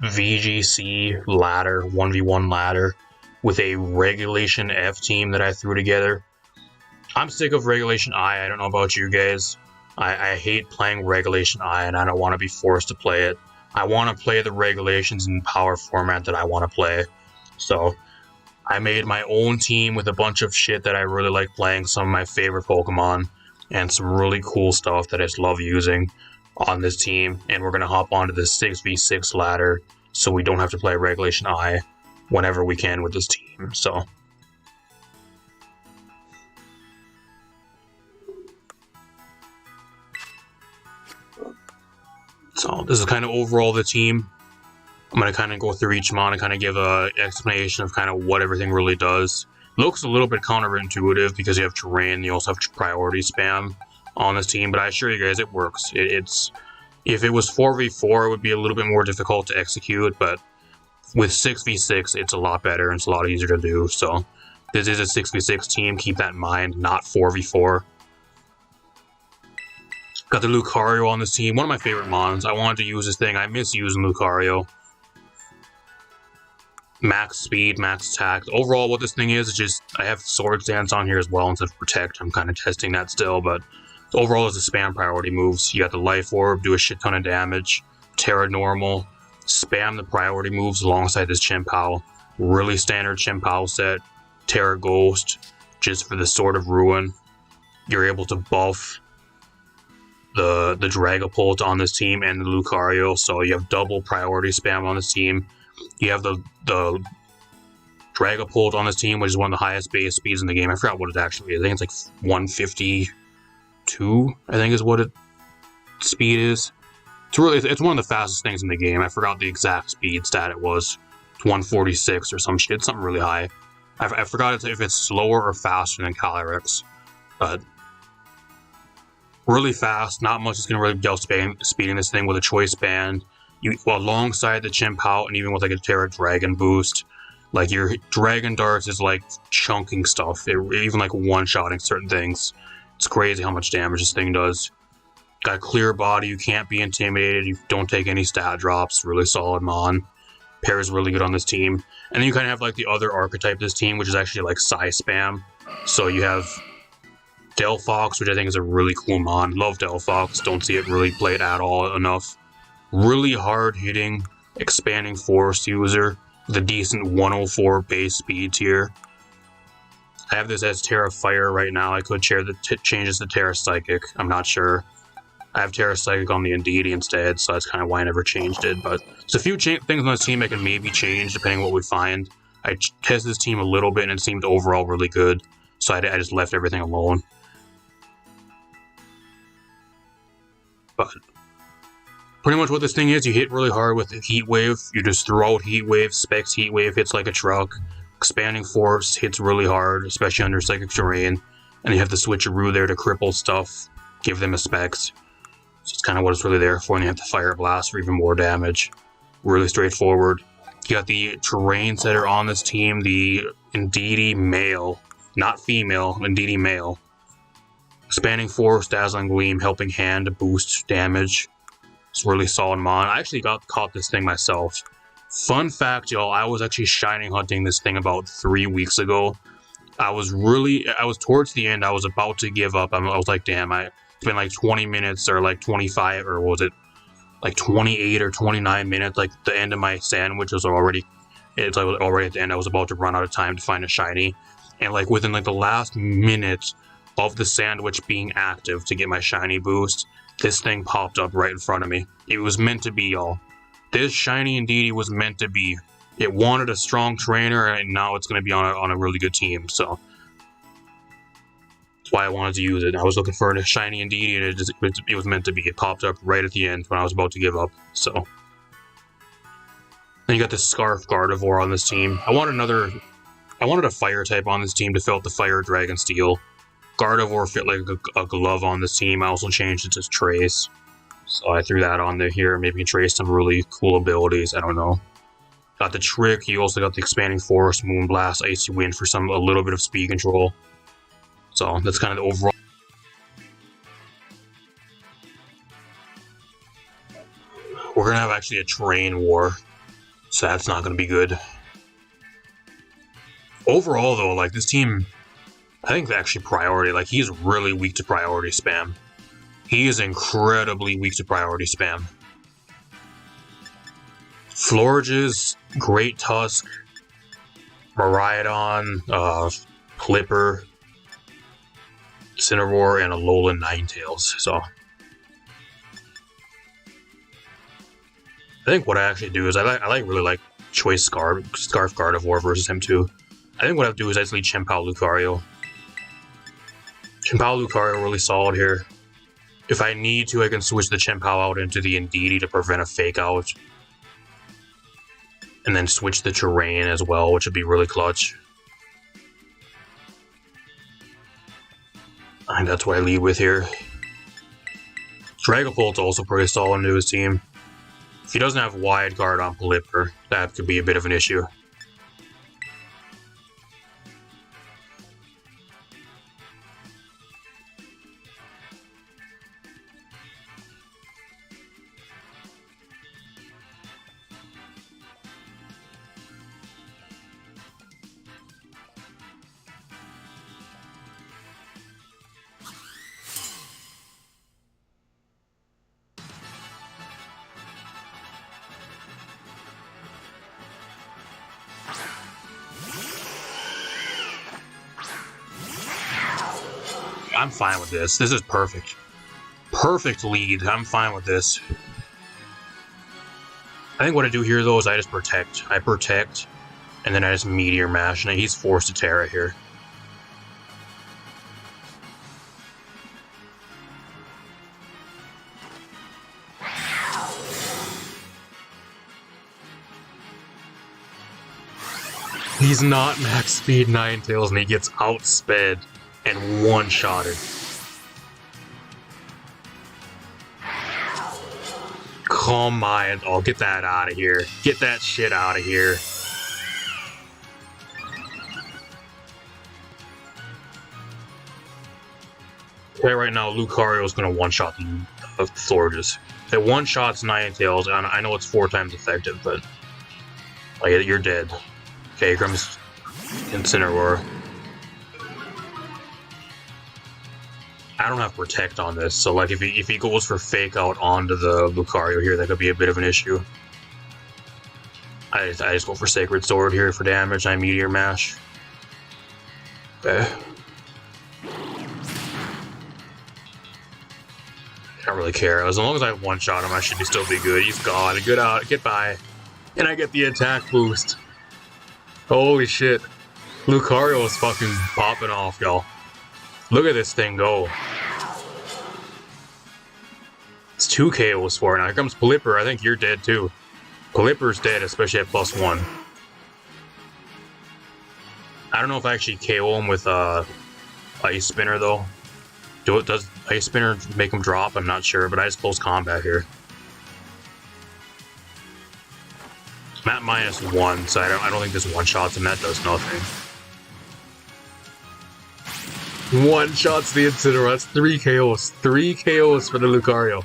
VGC ladder, 1v1 ladder, with a Regulation F team that I threw together. I'm sick of Regulation I don't know about you guys. I hate playing Regulation I, and I don't want to be forced to play it. I want to play the regulations in power format that I want to play. So I made my own team with a bunch of shit that I really like playing, some of my favorite Pokemon, and some really cool stuff that I just love using on this team. And we're going to hop onto the 6v6 ladder so we don't have to play Regulation I whenever we can with this team. So this is kind of overall the team. I'm going to kind of go through each mon and kind of give an explanation of kind of what everything really does. It looks a little bit counterintuitive because you have terrain, you also have priority spam on this team, but I assure you guys it works. It's if it was 4v4, it would be a little bit more difficult to execute, but with 6v6, it's a lot better and it's a lot easier to do. So this is a 6v6 team, keep that in mind, not 4v4. Got the Lucario on this team, one of my favorite mons. I wanted to use this thing, I miss using Lucario. Max speed, max attack. Overall, what this thing is just, I have Sword Stance on here as well instead of Protect. I'm kind of testing that still, but overall is the spam priority moves. You got the Life Orb, do a shit ton of damage. Terra Normal, spam the priority moves alongside this Chien-Pao. Really standard Chien-Pao set. Terra Ghost, just for the Sword of Ruin. You're able to buff the Dragapult on this team and the Lucario, so you have double priority spam on this team. You have the Dragapult on this team, which is one of the highest base speeds in the game. I forgot what it actually is. I think it's like 152, I think is what its speed is. It's one of the fastest things in the game. I forgot the exact speed stat it was. It's 146 or some shit, something really high. I forgot if it's slower or faster than Calyrex, but really fast. Not much is going to really be speeding this thing with a Choice Band. Alongside the Chien-Pao and even with like a Terra Dragon boost, like your Dragon Darts is like chunking stuff, even like one-shotting certain things. It's crazy how much damage this thing does. Got a clear body, you can't be intimidated, you don't take any stat drops, really solid mon. Pairs really good on this team. And then you kind of have like the other archetype of this team, which is actually like Psy Spam. So you have Delphox, which I think is a really cool mon. Love Delphox, don't see it really played at all enough. Really hard hitting, expanding force user with a decent 104 base speed tier. I have this as Terra Fire right now. I could change this to Terra Psychic. I'm not sure. I have Terra Psychic on the Indeedee instead, so that's kind of why I never changed it. But there's a few things on this team I can maybe change depending on what we find. I tested this team a little bit and it seemed overall really good, so I just left everything alone. But pretty much what this thing is, you hit really hard with Heat Wave. You just throw out Heat Wave, Specs Heat Wave hits like a truck. Expanding Force hits really hard, especially under Psychic Terrain. And you have the Switcheroo there to cripple stuff, give them a Specs. So it's kind of what it's really there for, and you have the Fire Blast for even more damage. Really straightforward. You got the Terrain Setter on this team, the Indeedee Male, not female, Indeedee Male. Expanding Force, Dazzling Gleam, Helping Hand to boost damage. It's really solid mon. I actually caught this thing myself. Fun fact, y'all, I was actually shiny hunting this thing about 3 weeks ago. I was towards the end, I was about to give up. I was like, damn, it's been like 20 minutes or like 25, or was it like 28 or 29 minutes? Like the end of my sandwich was already at the end. I was about to run out of time to find a shiny. And like within like the last minute of the sandwich being active to get my shiny boost, this thing popped up right in front of me. It was meant to be, y'all. This shiny Indeedee was meant to be. It wanted a strong trainer, and now it's going to be on a really good team. So that's why I wanted to use it. I was looking for a shiny Indeedee, and it was meant to be. It popped up right at the end when I was about to give up. So then you got the Scarf Gardevoir on this team. I wanted a fire type on this team to fill out the Fire Dragon Steel. Gardevoir fit like a glove on this team. I also changed it to Trace. So I threw that on there here. Maybe you can trace some really cool abilities. I don't know. Got the Trick. You also got the Expanding Force, Moonblast, Icy Wind for a little bit of speed control. So that's kind of the overall. We're going to have actually a terrain war. So that's not going to be good. Overall, though, like, this team, I think actually priority, like, he's really weak to priority spam. He is incredibly weak to priority spam. Florges, Great Tusk, Miraidon, Clipper, Cineroar, and Alolan Ninetales. So I think what I actually do is I really like Choice Scarf Gardevoir versus him too. I think what I do is I just lead Chien-Pao Lucario. Chien-Pao Lucario really solid here. If I need to, I can switch the Chien-Pao out into the Indeedee to prevent a fake out. And then switch the terrain as well, which would be really clutch. I think that's what I lead with here. Dragapult's also pretty solid into his team. If he doesn't have Wide Guard on Pelipper, that could be a bit of an issue. I'm fine with this. This is perfect. Perfect lead. I'm fine with this. I think what I do here, though, is I just protect. I protect, and then I just Meteor Mash, and he's forced to Terra here. He's not max speed Ninetales, and he gets outsped and one-shotted. Come on. Oh, get that out of here. Get that shit out of here. Okay, right now, Lucario's going to one-shot the Florges. If it one-shots Ninetales, I know it's 4 times effective, but like, you're dead. Okay, here comes Incineroar. I don't have Protect on this, so like if he goes for Fake Out onto the Lucario here, that could be a bit of an issue. I just go for Sacred Sword here for damage. I Meteor Mash. Okay. I don't really care. As long as I one-shot him, I should still be good. He's gone. Good out. Get by. And I get the attack boost. Holy shit. Lucario is fucking popping off, y'all. Look at this thing go. It's 2 KOs for it. Now here comes Pelipper. I think you're dead too. Pelipper's dead, especially at +1. I don't know if I actually KO him with Ice Spinner though. Does Ice Spinner make him drop? I'm not sure, but I just close combat here. I'm at -1, so I don't think this one-shots him. That does nothing. One-shots the Incineroar. That's 3 KOs. 3 KOs for the Lucario.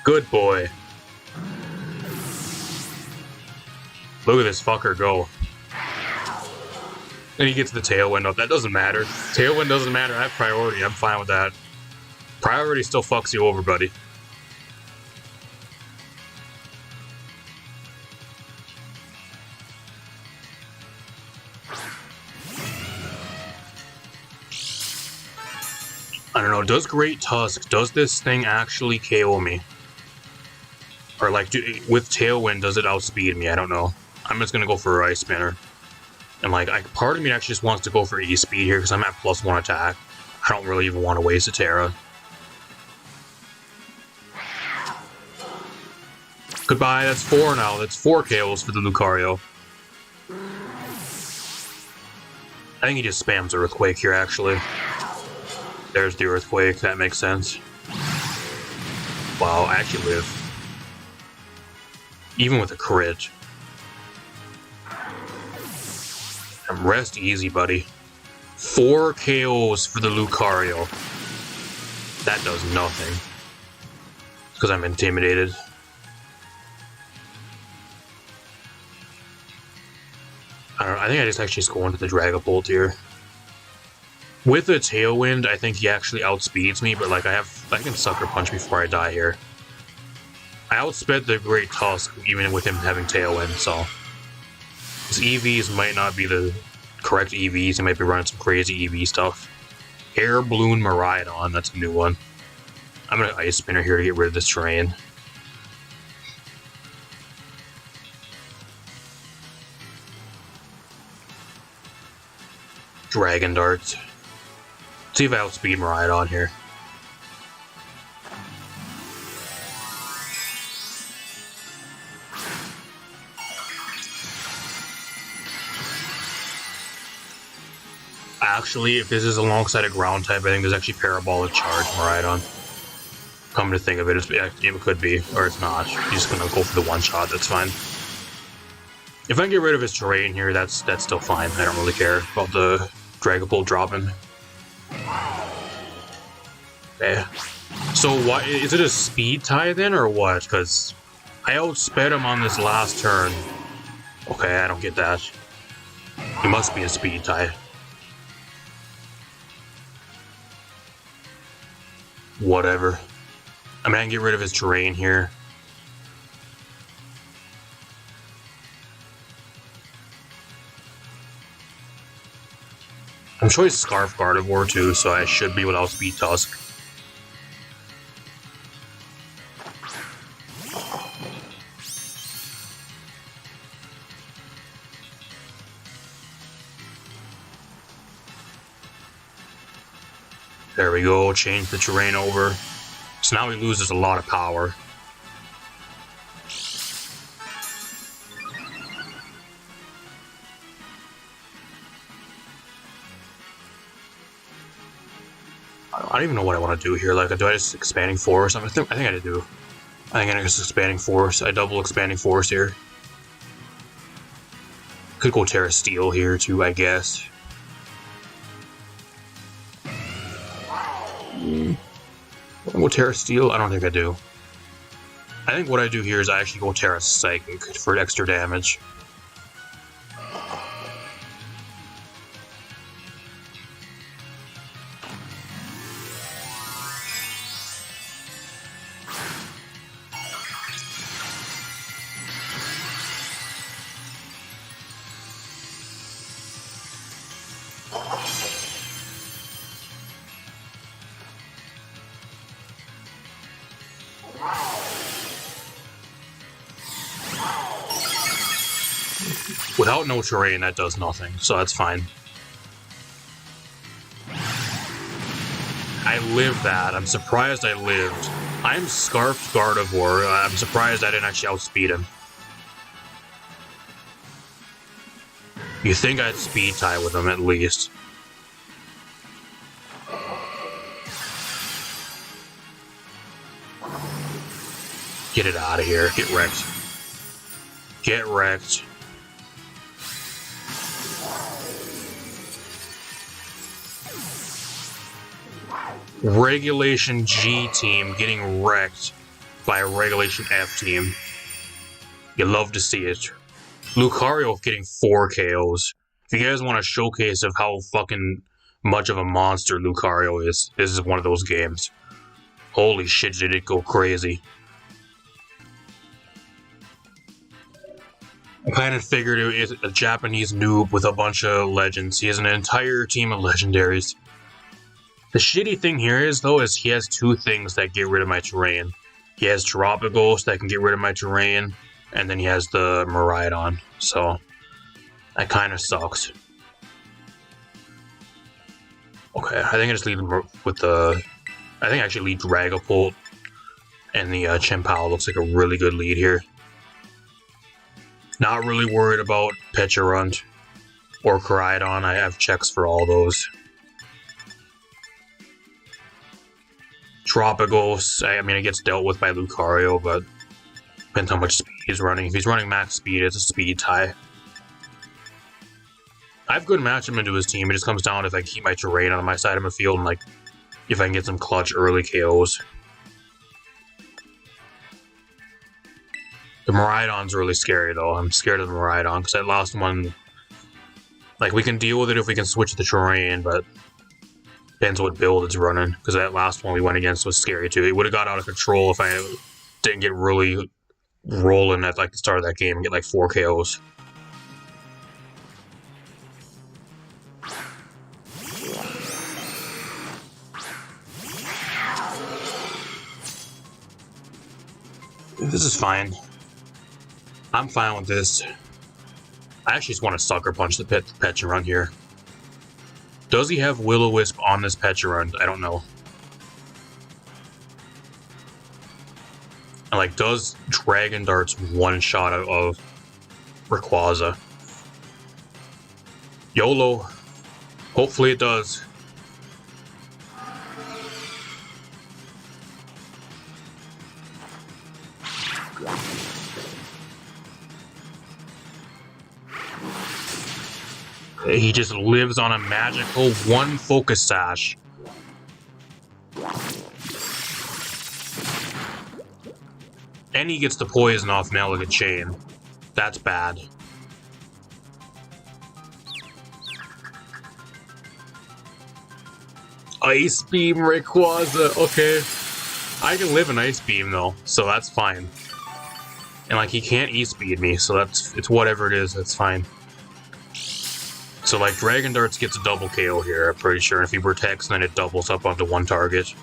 Good boy. Look at this fucker go. And he gets the Tailwind up. That doesn't matter. Tailwind doesn't matter. I have priority. I'm fine with that. Priority still fucks you over, buddy. I don't know, does Great Tusk, does this thing actually KO me? Or like, with Tailwind, does it outspeed me? I don't know. I'm just gonna go for Ice Spinner. And like, part of me actually just wants to go for E-Speed here because I'm at +1 attack. I don't really even want to waste a Terra. Goodbye, that's 4 now. That's 4 KOs for the Lucario. I think he just spams Earthquake here, actually. There's the Earthquake, that makes sense. Wow, I actually live. Even with a crit. Rest easy, buddy. 4 KOs for the Lucario. That does nothing. Because I'm intimidated. I don't know, I think I just actually go into the Dragapult here. With the Tailwind, I think he actually outspeeds me, but like I can Sucker Punch before I die here. I outsped the Great Tusk even with him having Tailwind, so his EVs might not be the correct EVs. He might be running some crazy EV stuff. Air Balloon Miraidon, that's a new one. I'm gonna Ice Spinner here to get rid of this terrain. Dragon Darts. See if I outspeed Miraidon here. Actually, if this is alongside a ground type, I think there's actually Parabolic Charge Miraidon. Come to think of it, it could be, or it's not. He's just gonna go for the one shot, that's fine. If I can get rid of his terrain here, that's still fine. I don't really care about the Dragapult dropping. Okay. So why is it a speed tie then, or what? Because I outsped him on this last turn. Okay, I don't get that. He must be a speed tie. Whatever. I mean, I can get rid of his terrain here. I'm sure he's Scarf Gardevoir too, so I should be without Speed Tusk. There we go, change the terrain over. So now he loses a lot of power. I don't even know what I want to do here. Like, do I just Expanding Force? I think I do. I think I just Expanding Force. I double Expanding Force here. Could go Terra Steel here too, I guess. Go Terra Steel? I don't think I do. I think what I do here is I actually go Terra Psychic for extra damage. Without no terrain, that does nothing, so that's fine. I lived that. I'm surprised I lived. I'm Scarfed Gardevoir. I'm surprised I didn't actually outspeed him. You think I'd speed tie with him at least. Get it out of here. Get wrecked. Get wrecked. Regulation G team getting wrecked by a Regulation F team. You love to see it. Lucario getting 4 KOs. If you guys want a showcase of how fucking much of a monster Lucario is, this is one of those games. Holy shit, did it go crazy. I kind of figured it was a Japanese noob with a bunch of legends. He has an entire team of legendaries. The shitty thing here is, though, is he has 2 things that get rid of my terrain. He has Terapagos that can get rid of my terrain, and then he has the Miraidon, so that kind of sucks. Okay, I think I just lead with the... I think I actually lead Dragapult, and the Chien-Pao looks like a really good lead here. Not really worried about Pecharunt or Koraidon. I have checks for all those. Terapagos, I mean, it gets dealt with by Lucario, but depends how much speed he's running. If he's running max speed, it's a speed tie. I have good matchup into his team. It just comes down if I keep my terrain on my side of my field and, like, if I can get some clutch early KOs. The Miraidon's really scary, though. I'm scared of the Miraidon, because I lost one Like, we can deal with it if we can switch the terrain, but depends what build it's running. Because that last one we went against was scary too. It would have got out of control if I didn't get really rolling at like the start of that game and get like 4 KOs. This is fine. I'm fine with this. I actually just want to sucker punch the Pecharunt here. Does he have Will-O-Wisp on this Pecharunt? I don't know. And like, does Dragon Darts one shot out of Rayquaza? YOLO. Hopefully it does. He just lives on a magical 1 Focus Sash. And he gets the poison off Melega Chain. That's bad. Ice Beam Rayquaza. Okay. I can live in Ice Beam though, so that's fine. And like, he can't E-Speed me, so it's whatever it is, that's fine. So like, Dragon Darts gets a double KO here, I'm pretty sure. And if he protects, then it doubles up onto 1 target.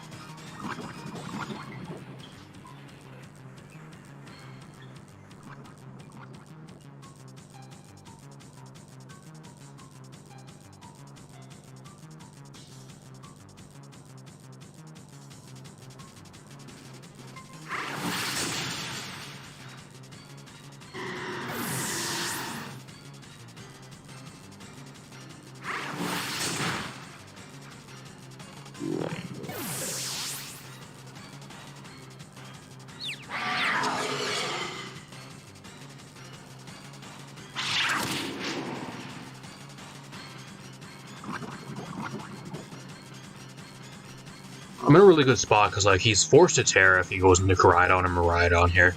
I'm in a really good spot because like, he's forced to Terra if he goes into Koraidon and Miraidon here.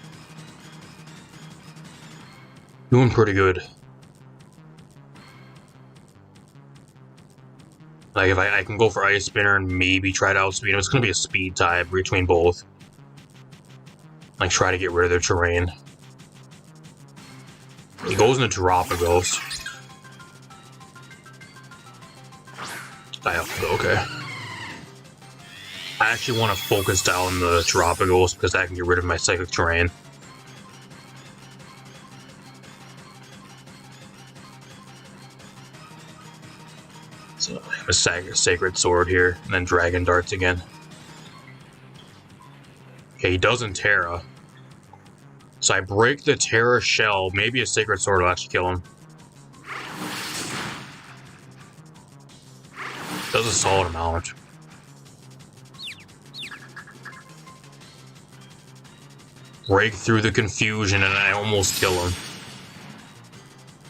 Doing pretty good. Like, if I can go for Ice Spinner and maybe try to outspeed him, it's going to be a speed tie between both. Like, try to get rid of their terrain. He goes into Terapagos. Okay. I actually want to focus down the Terapagos because I can get rid of my Psychic Terrain. So I have a Sacred Sword here, and then Dragon Darts again. Okay, he doesn't Terra. So I break the Terra Shell. Maybe a Sacred Sword will actually kill him. Does a solid amount. Break through the confusion and I almost kill him.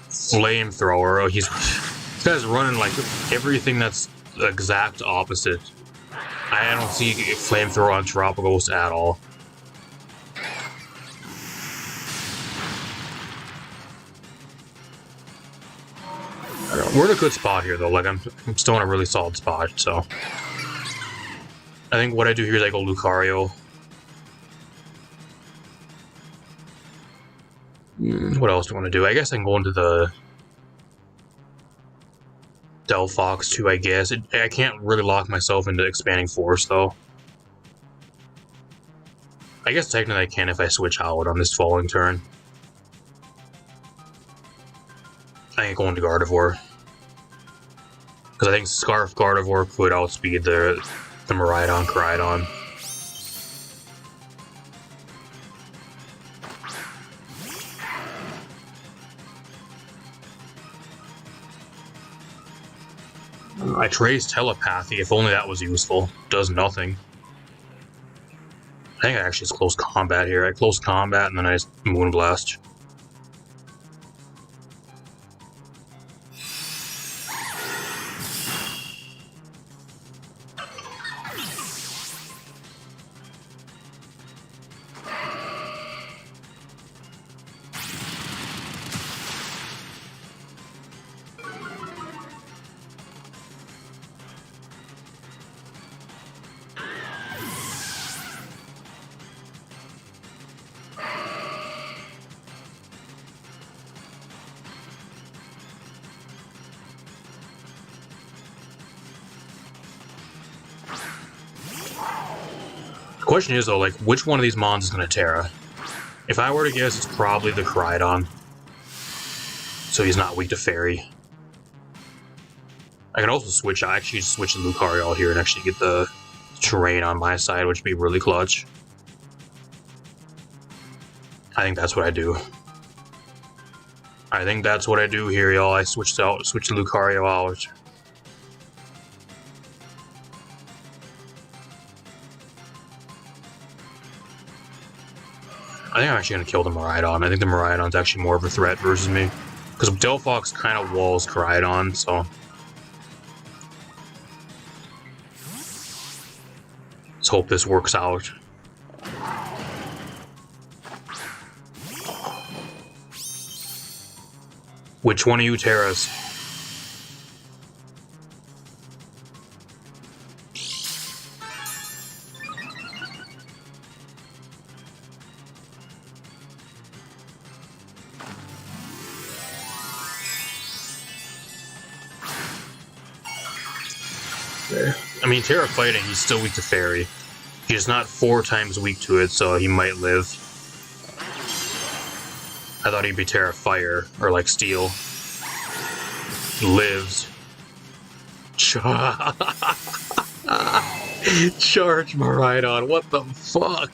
Flamethrower. Oh, this guy's running like everything that's the exact opposite. I don't see Flamethrower on Terapagos at all. We're in a good spot here though. Like, I'm still in a really solid spot, so I think what I do here is I go Lucario. What else do I want to do? I guess I can go into the Delphox too, I guess. I can't really lock myself into Expanding Force, though. I guess technically I can if I switch out on this following turn. I ain't going to Gardevoir. Because I think Scarf Gardevoir could outspeed the Miraidon Koraidon. I traced Telepathy, if only that was useful. Does nothing. I think I actually just close combat here. I close combat and then I just Moonblast. Question is, though, like, which one of these mons is going to Terra? If I were to guess, it's probably the Koraidon. So he's not weak to Fairy. I can also switch. I actually switch to Lucario here and actually get the terrain on my side, which would be really clutch. I think that's what I do. I think that's what I do here, y'all. I switch to Lucario out. I think I'm actually going to kill the Miraidon. I think the Miraidon's actually more of a threat versus me. Because Delphox kind of walls Koraidon, so... Let's hope this works out. Which one of you Terras? I mean, Terra fighting, he's still weak to Fairy. He's not 4 times weak to it, so he might live. I thought he'd be Terra Fire, or like Steel. He lives. Charge Miraidon, what the fuck?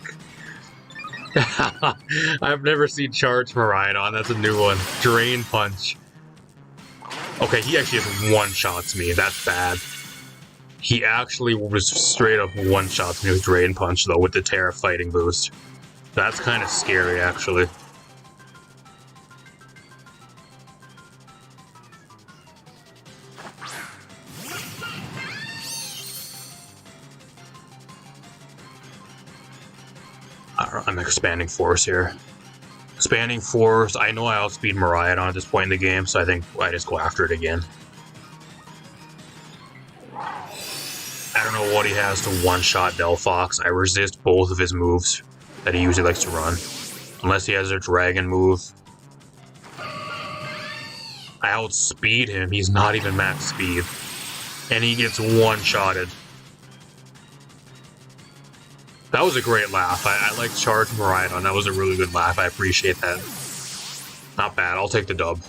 I've never seen Charge Miraidon, that's a new one. Drain Punch. Okay, he actually just one-shots me, that's bad. He actually was straight up one-shots me with Drain Punch, though, with the Terra fighting boost. That's kind of scary, actually. I'm expanding Force here. Expanding Force, I know I outspeed Miraidon at this point in the game, so I think I just go after it again. I don't know what he has to one-shot Delphox. I resist both of his moves that he usually likes to run. Unless he has a dragon move. I outspeed him, he's not even max speed. And he gets one-shotted. That was a great laugh. I like Charge Miraidon. That was a really good laugh. I appreciate that. Not bad. I'll take the dub.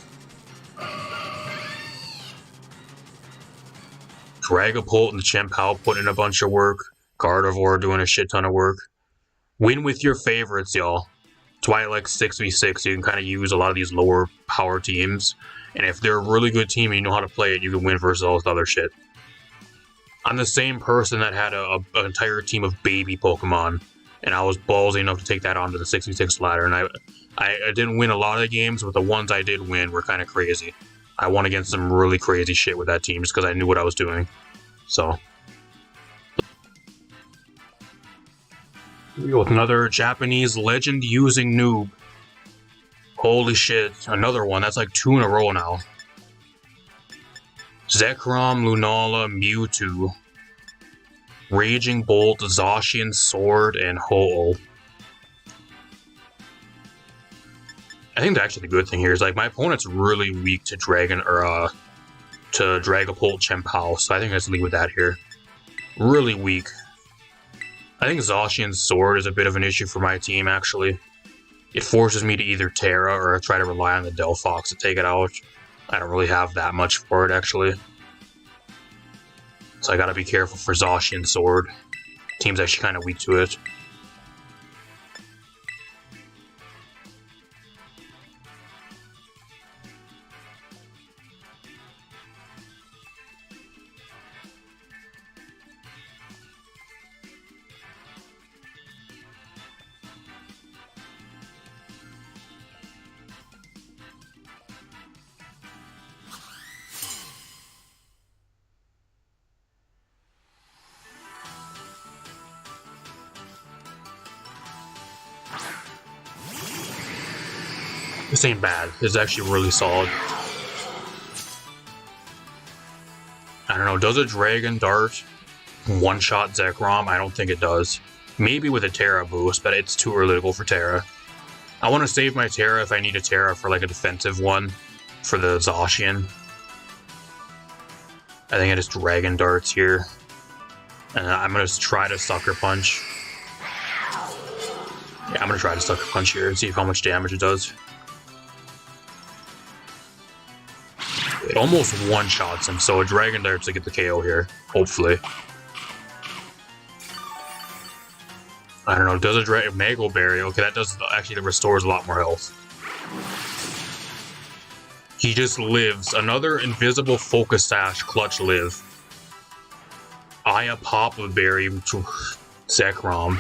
Dragapult and the Chien-Pao putting in a bunch of work. Gardevoir doing a shit ton of work. Win with your favorites, y'all. That's why I like 6v6. You can kind of use a lot of these lower power teams. And if they're a really good team and you know how to play it, you can win versus all this other shit. I'm the same person that had an entire team of baby Pokemon, and I was ballsy enough to take that onto the 6v6 ladder, and I didn't win a lot of the games, but the ones I did win were kind of crazy. I won against some really crazy shit with that team just because I knew what I was doing. So. Here we go with another Japanese legend using noob. Holy shit, another one. That's like 2 in a row now. Zekrom, Lunala, Mewtwo, Raging Bolt, Zacian Sword, and Ho-Oh. I think actually the good thing here is like my opponent's really weak to Dragapult Chien-Pao, so I think let's leave with that here. Really weak. I think Zacian Sword is a bit of an issue for my team actually. It forces me to either Terra or try to rely on the Delphox to take it out. I don't really have that much for it, actually. So I gotta be careful for Zacian Sword. Team's actually kind of weak to it. This ain't bad. It's actually really solid. I don't know, does a Dragon Dart one-shot Zekrom? I don't think it does. Maybe with a Terra boost, but it's too early to go for Terra. I want to save my Terra if I need a Terra for like a defensive one for the Zacian. I think I just Dragon Darts here. And I'm going to try to Sucker Punch. Yeah, I'm gonna try to Sucker Punch here and see how much damage it does. It almost one-shots him, so a Dragon Dart to get the KO here, hopefully. I don't know, does a Mago Berry? Okay, that does, actually, that restores a lot more health. He just lives. Another invisible Focus Sash Clutch Live. Aya Papa Berry to Zekrom.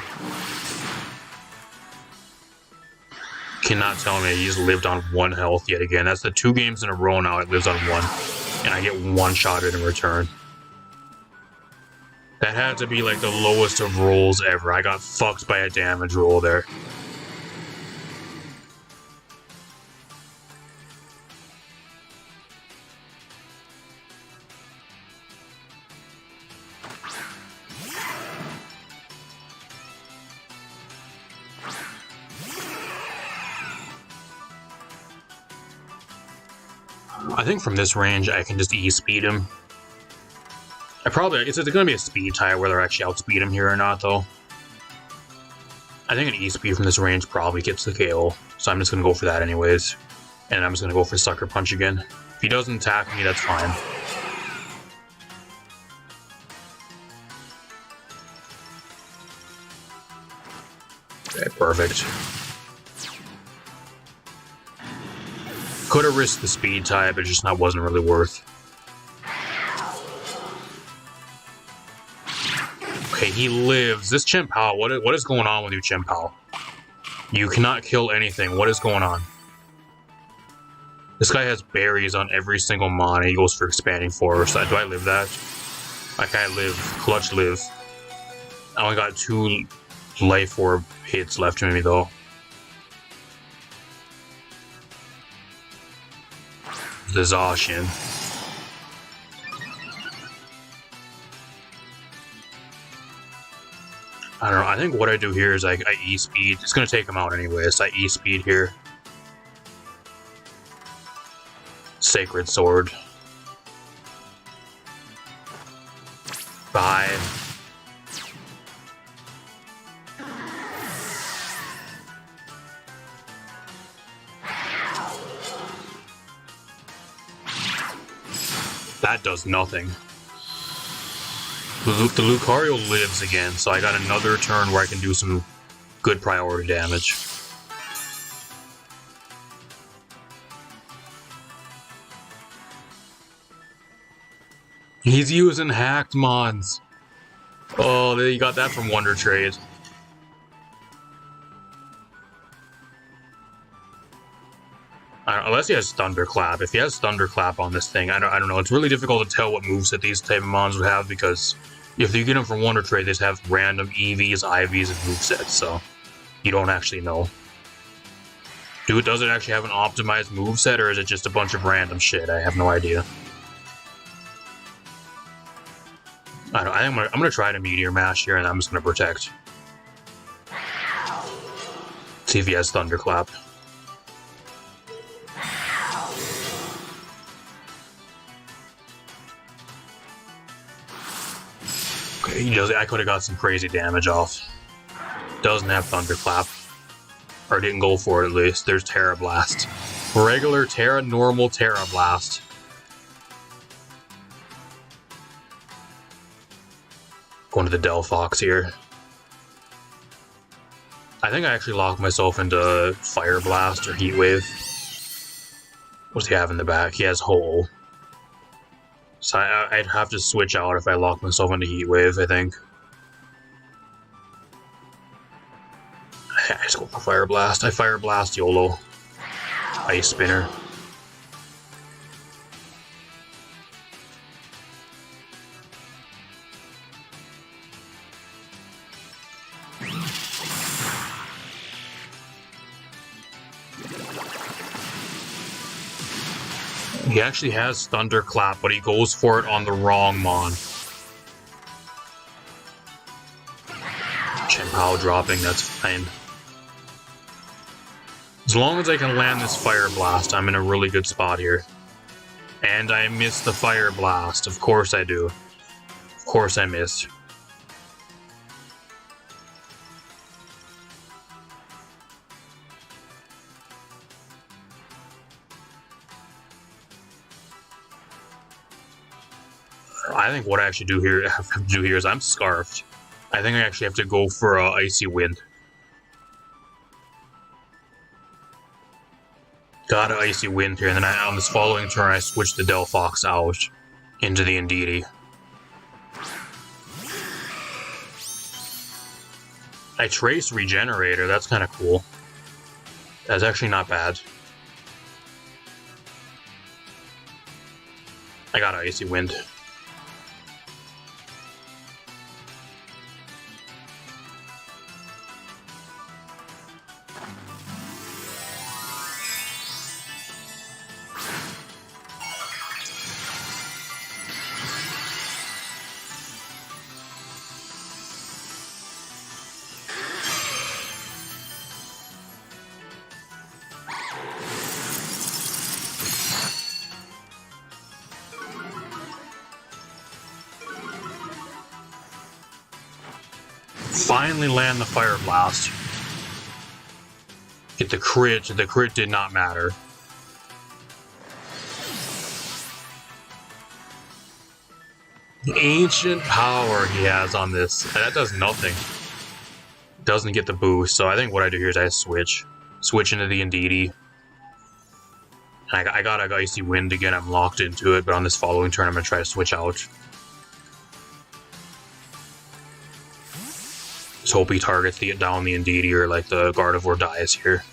Cannot tell me he's lived on 1 health yet again. That's the 2 games in a row now it lives on 1. And I get 1-shotted in return. That had to be like the lowest of rolls ever. I got fucked by a damage roll there. I think from this range I can just E-speed him. It's going to be a speed tie whether I actually outspeed him here or not, though. I think an E-speed from this range probably gets the KO, so I'm just going to go for that anyways. And I'm just going to go for Sucker Punch again. If he doesn't attack me, that's fine. Okay, perfect. Could have risked the speed tie, but just wasn't really worth. Okay, he lives. This Chien-Pao, what is going on with you, Chien-Pao? You cannot kill anything. What is going on? This guy has berries on every single mon. He goes for Expanding Force. Do I live that? Like, I live. Clutch live. I only got 2 Life Orb hits left to me, though. The Zacian. I don't know. I think what I do here is I E-speed. It's going to take him out anyway, so I E-speed here. Sacred Sword. 5. That does nothing. The Lucario lives again, so I got another turn where I can do some good priority damage. He's using hacked mods. Oh, you got that from Wonder Trade. Unless he has Thunderclap. If he has Thunderclap on this thing, I don't know. It's really difficult to tell what moveset these type of mons would have, because if you get them from Wonder Trade, they just have random EVs, IVs, and movesets, so you don't actually know. Does it actually have an optimized moveset, or is it just a bunch of random shit? I have no idea. I'm gonna try to Meteor Mash here, and I'm just gonna Protect. See if he has Thunderclap. Okay, he does. I could have got some crazy damage off. Doesn't have Thunderclap. Or didn't go for it, at least. There's Terra Blast. Regular Terra, normal Terra Blast. Going to the Delphox here. I think I actually locked myself into Fire Blast or Heat Wave. What's he have in the back? He has Ho-Oh. So I'd have to switch out if I lock myself into Heat Wave, I think. I just go for Fire Blast. I Fire Blast YOLO. Ice Spinner. He actually has Thunderclap, but he goes for it on the wrong mon. Chien-Pao dropping, that's fine. As long as I can land this Fire Blast, I'm in a really good spot here. And I missed the Fire Blast. Of course I do. Of course I missed. I think what I actually have to do here is I'm scarfed. I think I actually have to go for Icy Wind. Got an Icy Wind here, and then on this following turn, I switch the Delphox out into the Indeedee. I trace Regenerator, that's kind of cool. That's actually not bad. I got an Icy Wind. Finally land the Fire Blast. Get the crit did not matter. The Ancient Power he has on this, that does nothing. Doesn't get the boost, so I think what I do here is I switch into the Indeedee. I got a Icy Wind again, I'm locked into it, but on this following turn I'm going to try to switch out. Just hope he targets down the Indeedee or like the Gardevoir dies here.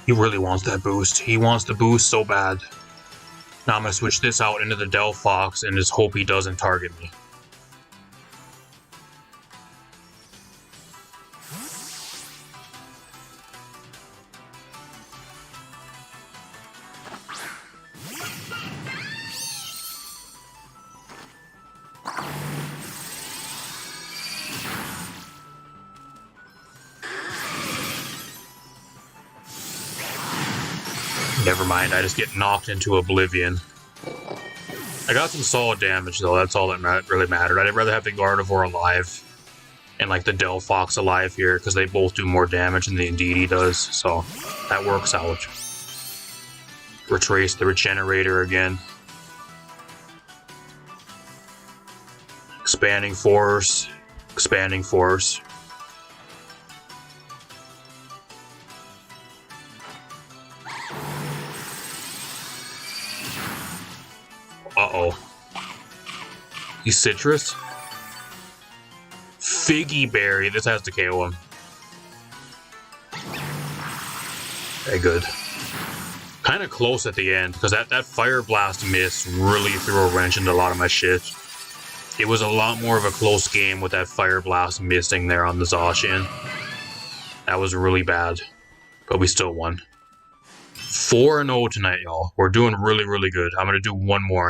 He really wants that boost. He wants the boost so bad. Now I'm going to switch this out into the Delphox and just hope he doesn't target me. Never mind, I just get knocked into oblivion. I got some solid damage though, that's all that really mattered. I'd rather have the Gardevoir alive and like the Delphox alive here, because they both do more damage than the Indeedee does, so that works out. Retrace the Regenerator again. Expanding Force. Expanding Force. Uh-oh. He's Citrus? Figgy Berry. This has to KO him. Very good. Kind of close at the end, because that Fire Blast miss really threw a wrench into a lot of my shit. It was a lot more of a close game with that Fire Blast missing there on the Zacian. That was really bad. But we still won. 4-0 tonight, y'all. We're doing really, really good. I'm going to do one more.